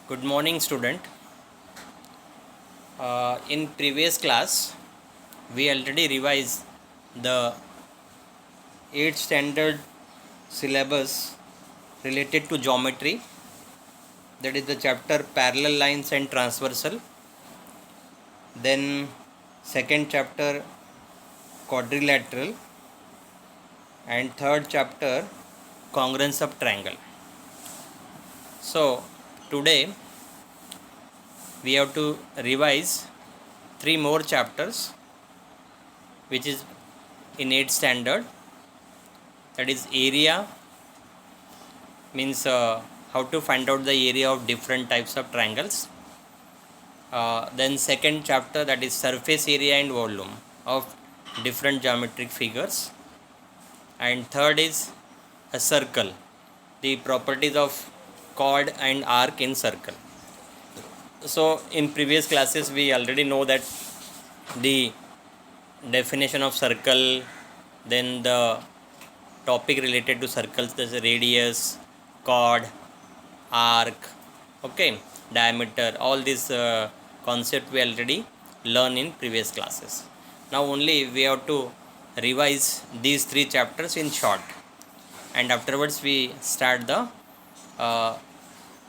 Good morning, student. In previous class, we already revised the 8th standard syllabus related to geometry. That is the chapter parallel lines and transversal. Then second chapter quadrilateral and third chapter congruence of triangle. So today we have to revise 3 more chapters which is in 8th standard, that is area, means how to find out the area of different types of triangles. Then second chapter, that is surface area and volume of different geometric figures. And third is a circle, the properties of chord and arc in circle. So in previous classes we already know that the definition of circle, then the topic related to circles, there's a radius, chord, arc, okay, diameter, all these concept we already learn in previous classes. Now only we have to revise these 3 chapters in short, and afterwards we start the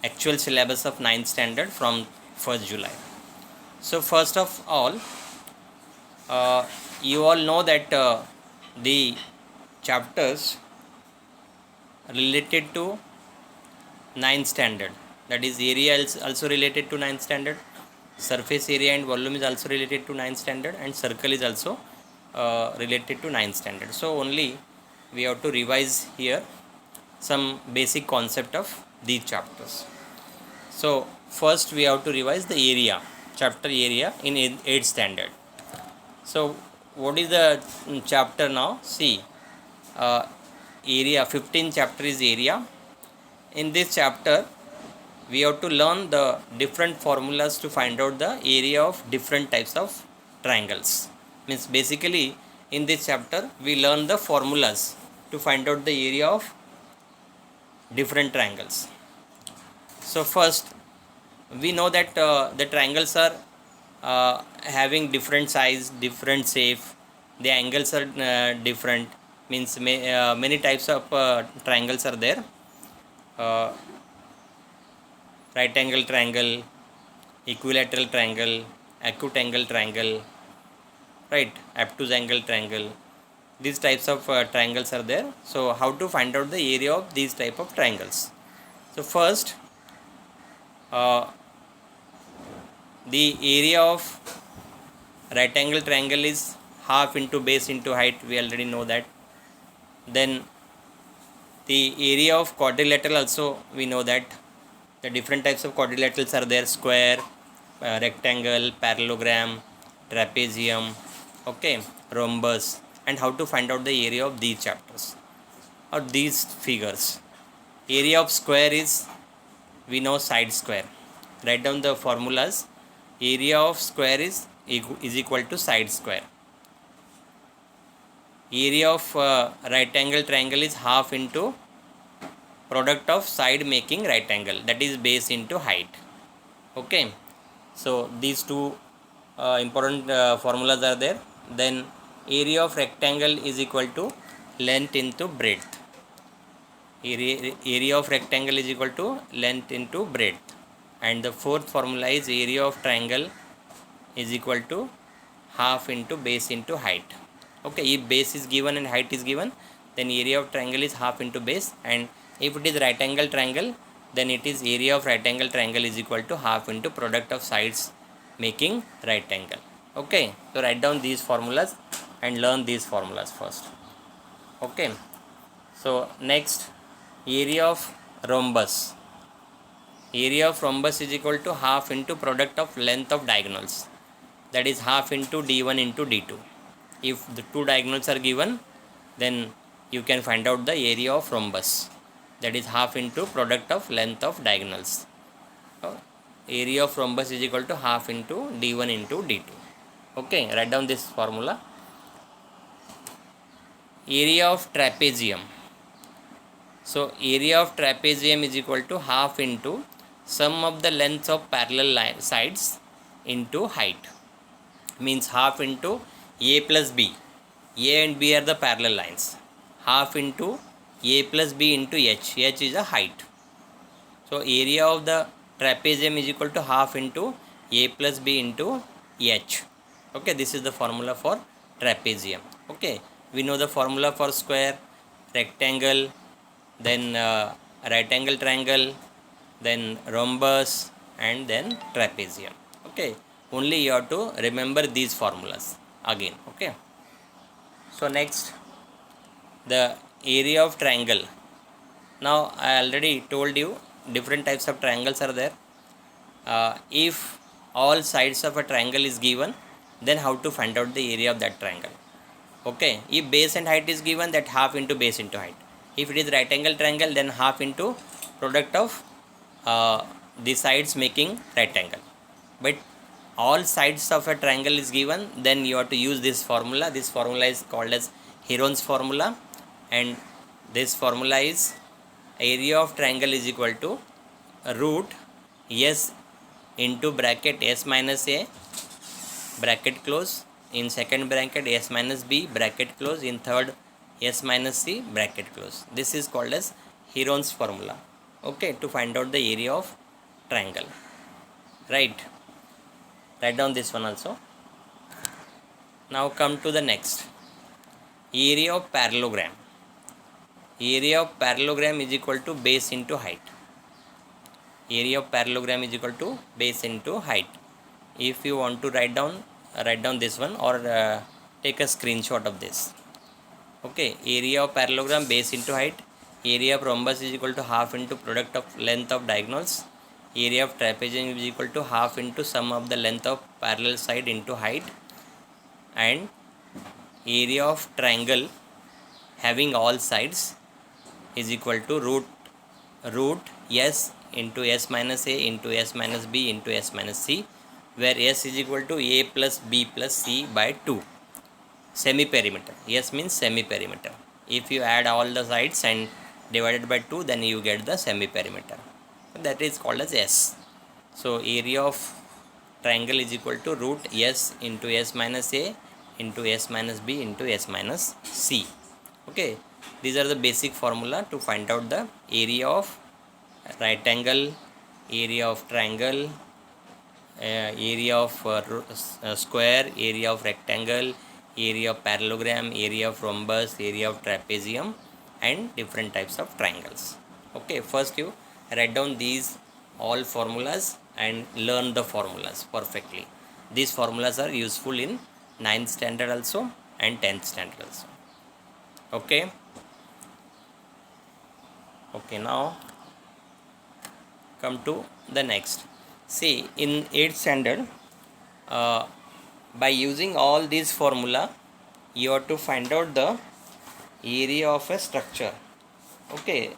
actual syllabus of 9th standard from 1st July. So first of all, you all know that the chapters related to 9th standard, that is area is also related to 9th standard, surface area and volume is also related to 9th standard, and circle is also related to 9th standard. So only we have to revise here some basic concept of these chapters. So first we have to revise the area, chapter area in 8th standard. So what is the chapter now? See, area, 15th chapter is area. In this chapter we have to learn the different formulas to find out the area of different types of triangles. Means basically in this chapter we learn the formulas to find out the area of different triangles. So first we know that the triangles are having different size, different shape, the angles are different, means many types of triangles are there. Right angle triangle, equilateral triangle, acute angle triangle, right, obtuse angle triangle, these types of triangles are there. So how to find out the area of these type of triangles? So first the area of right angle triangle is half into base into height, we already know that. Then the area of quadrilateral also we know that. The different types of quadrilaterals are there: square, rectangle, parallelogram, trapezium, okay, rhombus. And how to find out the area of these chapters or these figures? Area of square is, we know, side square. Write down the formulas. Area of square is equal to side square. Area of right angle triangle is half into product of side making right angle, that is base into height. Okay, so these two important formulas are there. Then area of rectangle is equal to length into breadth. Area of rectangle is equal to length into breadth. And the fourth formula is area of triangle is equal to half into base into height. Okay, if base is given and height is given, then area of triangle is half into base, and if it is right angle triangle, then it is area of right angle triangle is equal to half into product of sides making right angle. Okay, so write down these formulas and learn these formulas first. Okay, so next, area of rhombus. Area of rhombus is equal to half into product of length of diagonals, that is half into d1 into d2. If the two diagonals are given, then you can find out the area of rhombus, that is half into product of length of diagonals. Area of rhombus is equal to half into d1 into d2. Okay, write down this formula. Area of trapezium. So area of trapezium is equal to half into sum of the lengths of parallel sides into height, means half into a plus b. A and b are the parallel lines. Half into a plus b into h. H is a height. So area of the trapezium is equal to half into a plus b into h. Okay, this is the formula for trapezium. Okay, we know the formula for square, rectangle, then right angle triangle, then rhombus, and then trapezium. Okay, only you have to remember these formulas again. Okay, so next, the area of triangle. Now I already told you different types of triangles are there. If all sides of a triangle is given, then how to find out the area of that triangle? Okay, if base and height is given, that half into base into height. If it is right angle triangle, then half into product of the sides making right angle. But all sides of a triangle is given, then you have to use this formula. This formula is called as Heron's formula, and this formula is area of triangle is equal to root s into bracket s minus a bracket close, in second bracket s minus b bracket close, in third s minus c bracket close. This is called as Heron's formula. Okay, to find out the area of triangle. Right, write down this one also. Now come to the next, area of parallelogram. Area of parallelogram is equal to base into height. Area of parallelogram is equal to base into height. If you want to write down this one, or take a screenshot of this. Okay, area of parallelogram base into height. Area of rhombus is equal to half into product of length of diagonals. Area of trapezium is equal to half into sum of the length of parallel side into height. And area of triangle having all sides is equal to root s into s minus a into s minus b into s minus c, where s is equal to a plus b plus c by 2. Semi-perimeter. S means semi-perimeter. If you add all the sides and divided by 2, then you get the semi-perimeter. That is called as S. So area of triangle is equal to root s into s minus a into s minus b into s minus c. Okay, these are the basic formula to find out the area of right angle, area of triangle, area of square, area of rectangle, area of parallelogram, area of rhombus, area of trapezium, and different types of triangles. Okay, first you write down these all formulas and learn the formulas perfectly. These formulas are useful in 9th standard also and 10th standard also. Okay, now come to the next. See, in 8th standard, by using all these formula, you have to find out the area of a structure. Okay,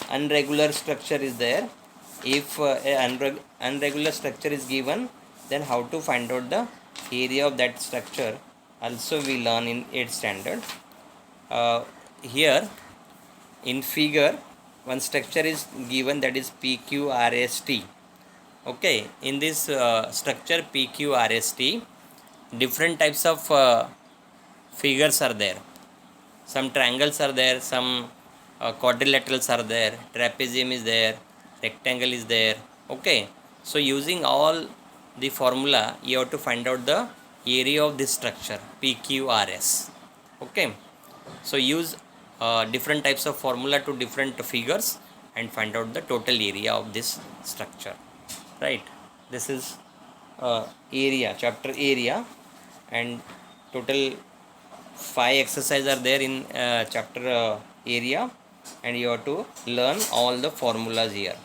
unregular structure is there. If unregular structure is given, then how to find out the area of that structure also we learn in 8th standard. Here in figure, one structure is given, that is PQRST. Okay, in this structure PQRST, different types of figures are there. Some triangles are there, some quadrilaterals are there, trapezium is there, rectangle is there. Okay, so using all the formula, you have to find out the area of this structure PQRS. Okay, so use different types of formula to different figures and find out the total area of this structure. Right, this is area, chapter area, and total 5 exercises are there in chapter area, and you have to learn all the formulas here.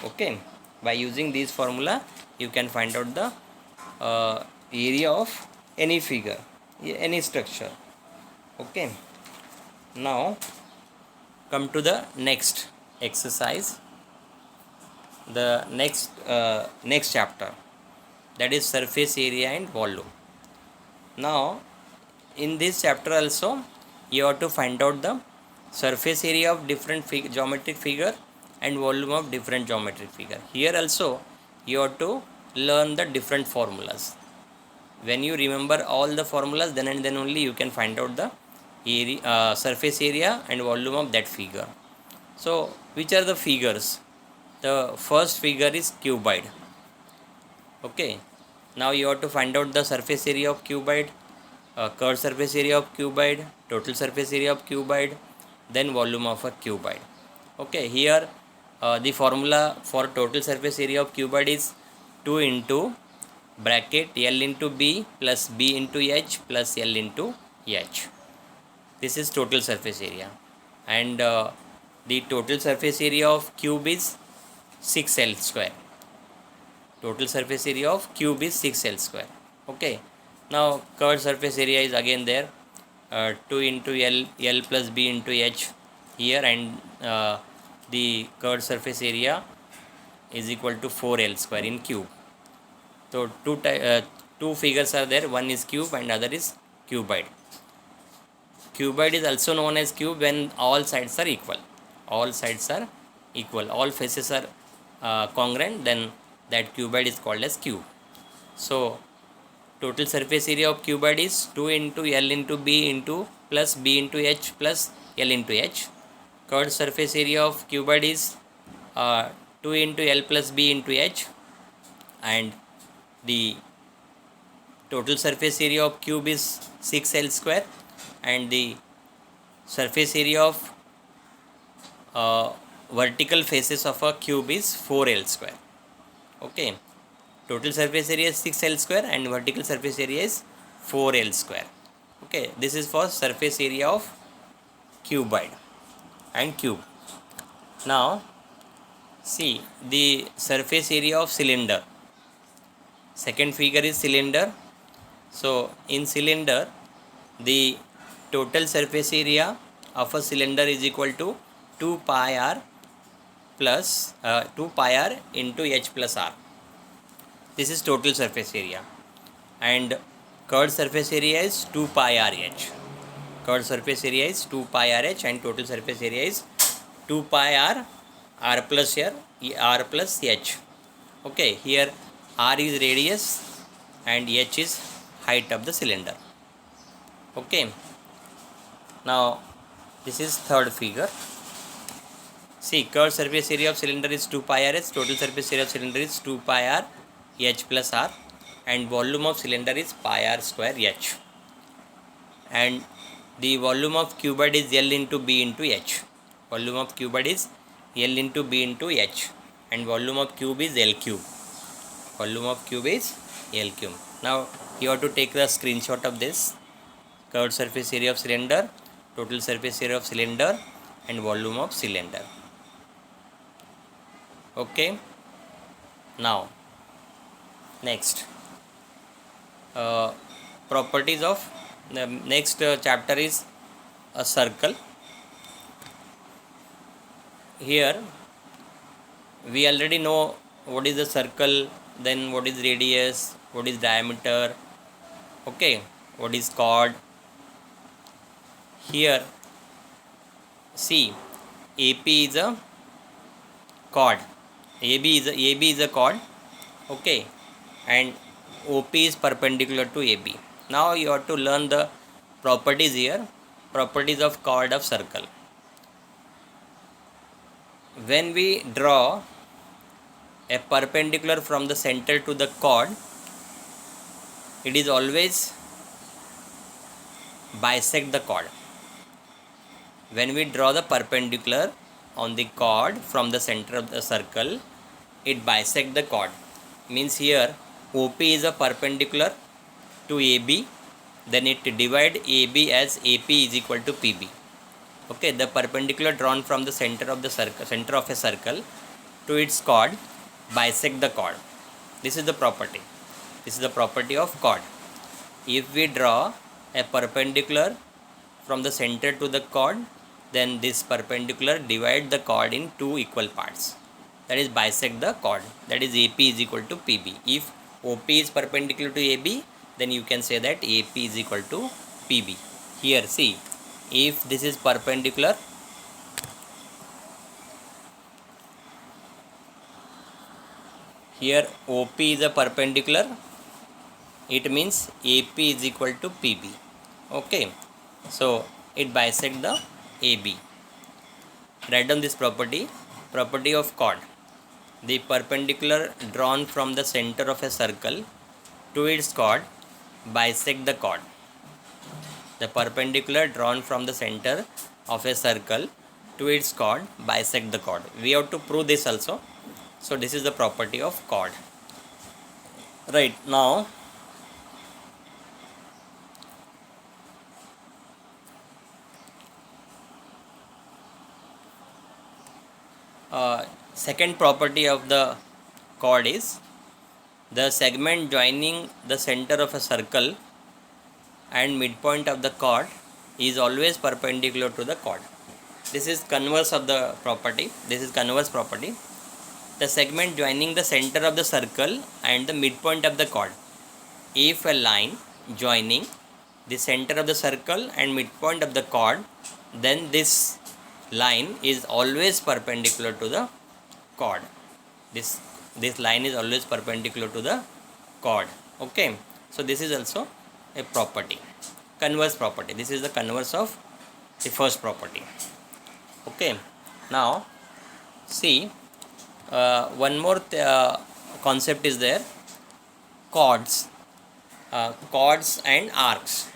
Okay, by using these formula, you can find out the area of any figure, any structure. Okay, now come to the next exercise, the next chapter, that is surface area and volume. Now in this chapter also, you have to find out the surface area of different geometric figure and volume of different geometric figure. Here also you have to learn the different formulas. When you remember all the formulas, then and then only you can find out the area, surface area and volume of that figure. So which are the figures? The first figure is cuboid. Okay, now you have to find out the surface area of cuboid, curved surface area of cuboid, total surface area of cuboid, then volume of a cuboid. Okay, here the formula for total surface area of cuboid is 2 into bracket L into B plus B into H plus L into H. This is total surface area, and the total surface area of cube is 6L square. Total surface area of cube is 6L square. Okay, now curved surface area is again there, 2 into L plus B into H here, and the curved surface area is equal to 4L square in cube. So two figures are there, one is cube and other is cuboid. Cuboid is also known as cube when all sides are equal. All sides are equal, all faces are congruent, then that cuboid is called as cube. So total surface area of cuboid is 2 into L into B into plus B into H plus L into H. Curved surface area of cuboid is 2 into L plus B into H, and the total surface area of cube is 6L square, and the surface area of vertical faces of a cube is 4L square. Okay, total surface area is 6L square and vertical surface area is 4L square. Okay, this is for surface area of cuboid and cube. Now see the surface area of cylinder. Second figure is cylinder. So in cylinder, the total surface area of a cylinder is equal to 2 pi r plus 2 pi r into H plus r. This is total surface area, and curved surface area is 2 pi r h. Curved surface area is 2 pi r h and total surface area is 2 pi r plus here r plus h. Okay, here r is radius and h is height of the cylinder. Okay, now this is third figure. See, curved surface area of cylinder is 2 pi r h, total surface area of cylinder is 2 pi r h plus r, and volume of cylinder is pi r square h, and the volume of cuboid is L into B into H. Volume of cuboid is L into B into H, and volume of cube is L cube. Volume of cube is L cube. Now you have to take the screenshot of this. Curved surface area of cylinder, total surface area of cylinder, and volume of cylinder. Okay, now next properties of the next chapter is a circle. Here we already know what is the circle, then what is radius, what is diameter, okay, what is chord. Here see, AP is a chord, AB is a chord, okay, and OP is perpendicular to AB. Now you have to learn the properties here, properties of chord of circle. When we draw a perpendicular from the center to the chord, it is always bisect the chord. When we draw the perpendicular on the chord from the center of the circle, it bisect the chord. Means here OP is a perpendicular to AB, then it divide AB as AP is equal to PB. Okay, the perpendicular drawn from the center of the circle, center of a circle to its chord bisect the chord. This is the property. This is the property of chord. If we draw a perpendicular from the center to the chord, then this perpendicular divide the chord in two equal parts. That is bisect the chord. That is AP is equal to PB. If OP is perpendicular to AB, then you can say that AP is equal to PB. Here see, if this is perpendicular Here OP is a perpendicular, it means AP is equal to PB. Okay, so it bisect the AB. Write down this property. Property of chord: the perpendicular drawn from the center of a circle to its chord bisect the chord. The perpendicular drawn from the center of a circle to its chord bisect the chord. We have to prove this also. So this is the property of chord. Right now, second property of the chord is the segment joining the center of a circle and midpoint of the chord is always perpendicular to the chord. This is converse of the property. This is converse property. The segment joining the center of the circle and the midpoint of the chord. If a line joining the center of the circle and midpoint of the chord, then this line is always perpendicular to the chord. This line is always perpendicular to the chord. Okay, so this is also a property, converse property. This is the converse of the first property. Okay, now see, one more concept is there: chords, chords and arcs.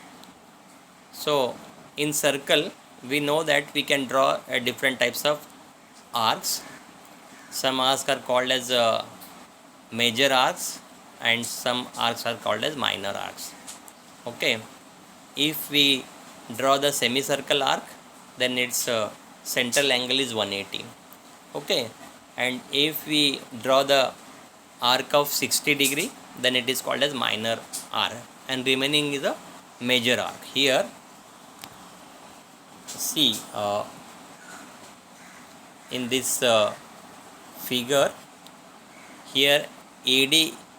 So in circle we know that we can draw different types of arcs. Some arcs are called as major arcs and some arcs are called as minor arcs. Okay, if we draw the semicircle arc, then its central angle is 180. Okay, and if we draw the arc of 60 degree, then it is called as minor arc, and remaining is a major arc. Here see, in this figure, here AD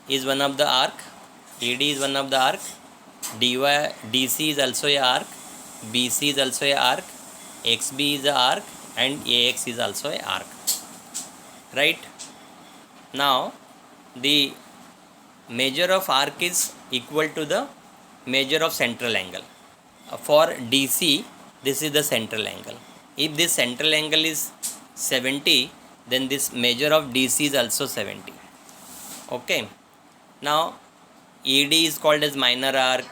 is one of the arc, AD is one of the arc, DC is also a arc, BC is also a arc, XB is a arc, and AX is also a arc. Right now, the measure of arc is equal to the measure of central angle. For DC, this is the central angle. If this central angle is 70, then this measure of DC is also 70. Okay, now AD is called as minor arc,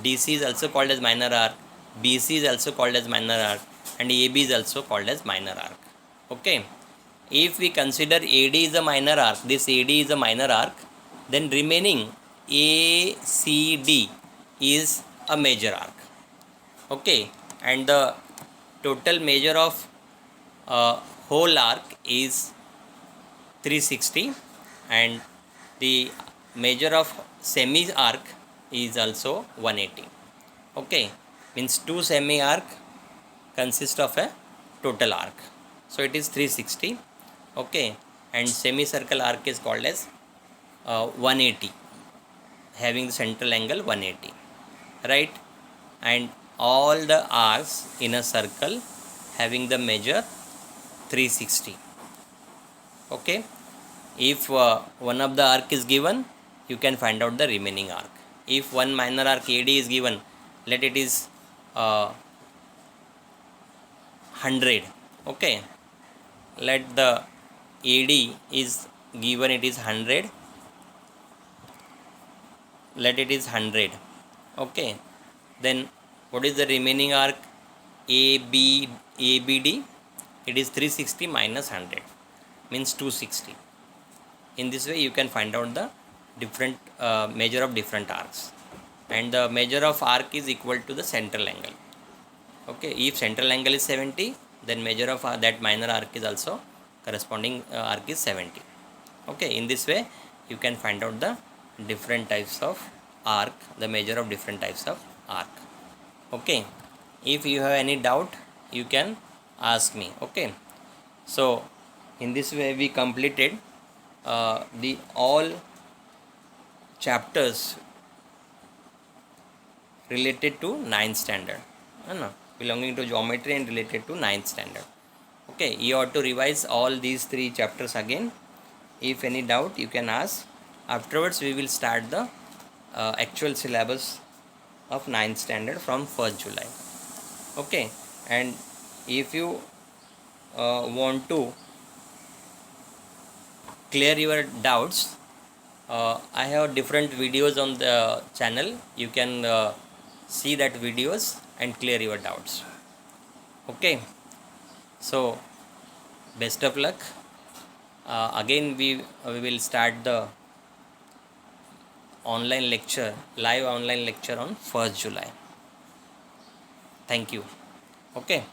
DC is also called as minor arc, BC is also called as minor arc, and AB is also called as minor arc. Okay, if we consider AD is a minor arc, this AD is a minor arc, then remaining ACD is a major arc. Okay, and the total measure of whole arc is 360, and the measure of semi arc is also 180. Okay, means two semi arc consist of a total arc, so it is 360. Okay, and semicircle arc is called as 180, having the central angle 180. Right, and all the arcs in a circle having the measure 360. Okay, if one of the arc is given, you can find out the remaining arc. If one minor arc AD is given, let it is 100. Okay, let the AD is given, it is 100, let it is 100. Okay, then what is the remaining arc? ABD, it is 360 minus 100, means 260. In this way you can find out the different measure of different arcs, and the measure of arc is equal to the central angle. Okay, if central angle is 70, then measure of that minor arc is also corresponding arc is 70. Okay, in this way you can find out the different types of arc, the measure of different types of arc. Okay, if you have any doubt, you can ask me. Okay, so in this way we completed the all chapters related to 9th standard, belonging to geometry and related to 9th standard. Okay, you have to revise all these three chapters again, if any doubt you can ask. Afterwards we will start the actual syllabus of 9th standard from 1st July. Okay, and if you want to clear your doubts, I have different videos on the channel. You can see that videos and clear your doubts. Okay, so best of luck. Again we will start the live online lecture on 1st July. Thank you. Okay.